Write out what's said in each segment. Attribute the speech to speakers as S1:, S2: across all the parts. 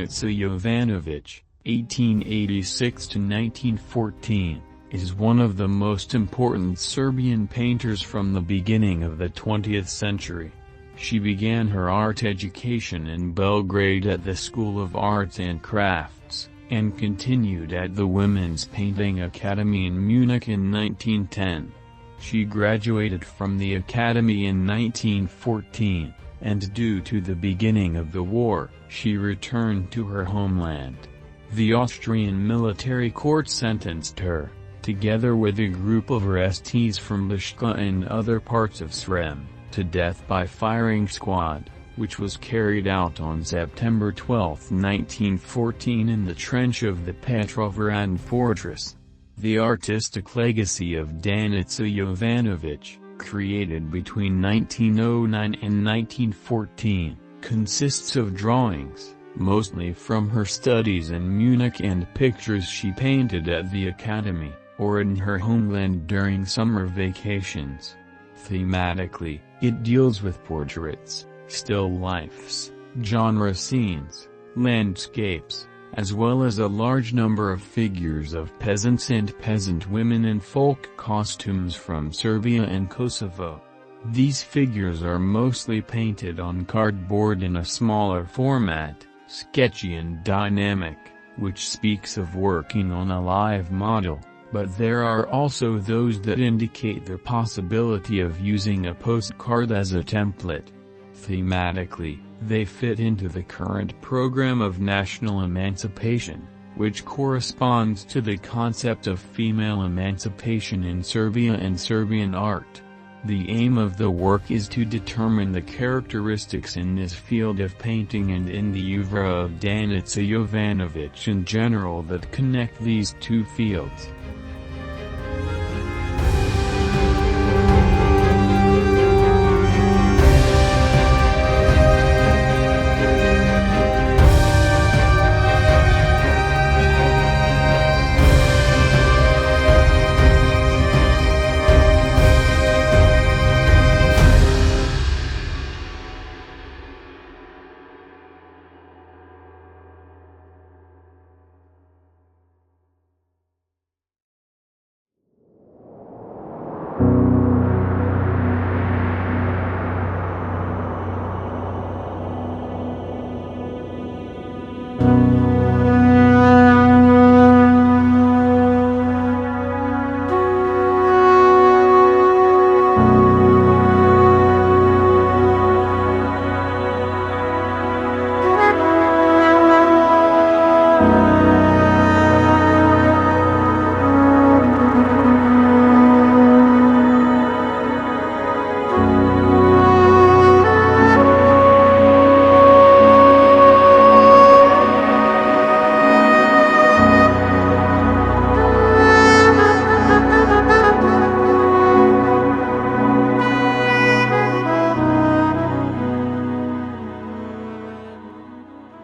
S1: Danica Jovanovic, 1886–1914, is one of the most important Serbian painters from the beginning of the 20th century. She began her art education in Belgrade at the School of Arts and Crafts, and continued at the Women's Painting Academy in Munich in 1910. She graduated from the academy in 1914, and due to the beginning of the war, she returned to her homeland. The Austrian military court sentenced her, together with a group of arrestees from Beška and other parts of Srem, to death by firing squad, which was carried out on September 12, 1914 in the trench of the Petrovaradin Fortress. The artistic legacy of Danica Jovanovic, created between 1909 and 1914, consists of drawings, mostly from her studies in Munich, and pictures she painted at the academy, or in her homeland during summer vacations. Thematically, it deals with portraits, still lifes, genre scenes, landscapes, as well as a large number of figures of peasants and peasant women in folk costumes from Serbia and Kosovo. These figures are mostly painted on cardboard in a smaller format, sketchy and dynamic, which speaks of working on a live model, but there are also those that indicate the possibility of using a postcard as a template. Thematically, they fit into the current program of national emancipation, which corresponds to the concept of female emancipation in Serbia and Serbian art. The aim of the work is to determine the characteristics in this field of painting and in the oeuvre of Danica Jovanovic in general that connect these two fields.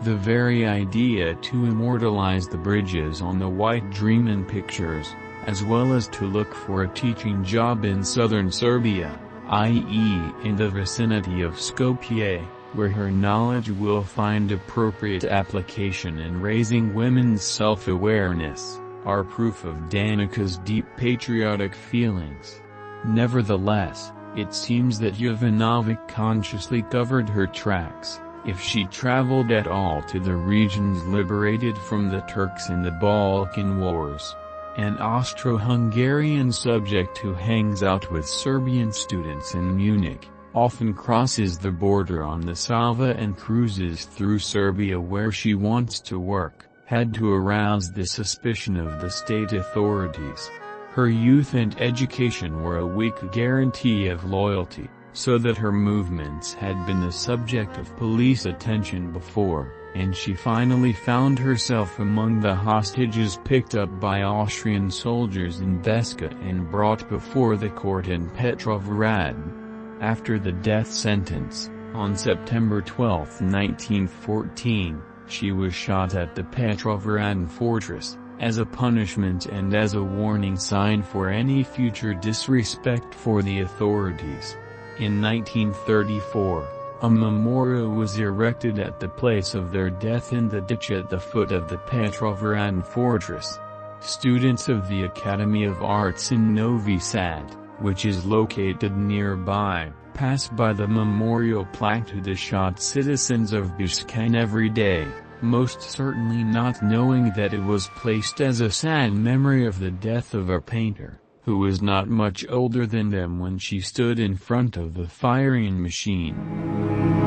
S1: The very idea to immortalize the bridges on the White Dream in pictures, as well as to look for a teaching job in southern Serbia, i.e. in the vicinity of Skopje, where her knowledge will find appropriate application in raising women's self-awareness, are proof of Danica's deep patriotic feelings. Nevertheless, it seems that Jovanovic consciously covered her tracks, if she traveled at all, to the regions liberated from the Turks in the Balkan Wars. An Austro-Hungarian subject who hangs out with Serbian students in Munich, often crosses the border on the Sava and cruises through Serbia where she wants to work, had to arouse the suspicion of the state authorities. Her youth and education were a weak guarantee of loyalty, so that her movements had been the subject of police attention before, and she finally found herself among the hostages picked up by Austrian soldiers in Beška and brought before the court in Petrovaradin. After the death sentence, on September 12, 1914, she was shot at the Petrovaradin Fortress, as a punishment and as a warning sign for any future disrespect for the authorities. In 1934, A memorial was erected at the place of their death in the ditch at the foot of the Petrovaradin Fortress. Students of the Academy of Arts in Novi Sad, which is located nearby, pass by the memorial plaque to the shot citizens of Beška every day, most certainly not knowing that it was placed as a sad memory of the death of a painter, who was not much older than them when she stood in front of the firing machine.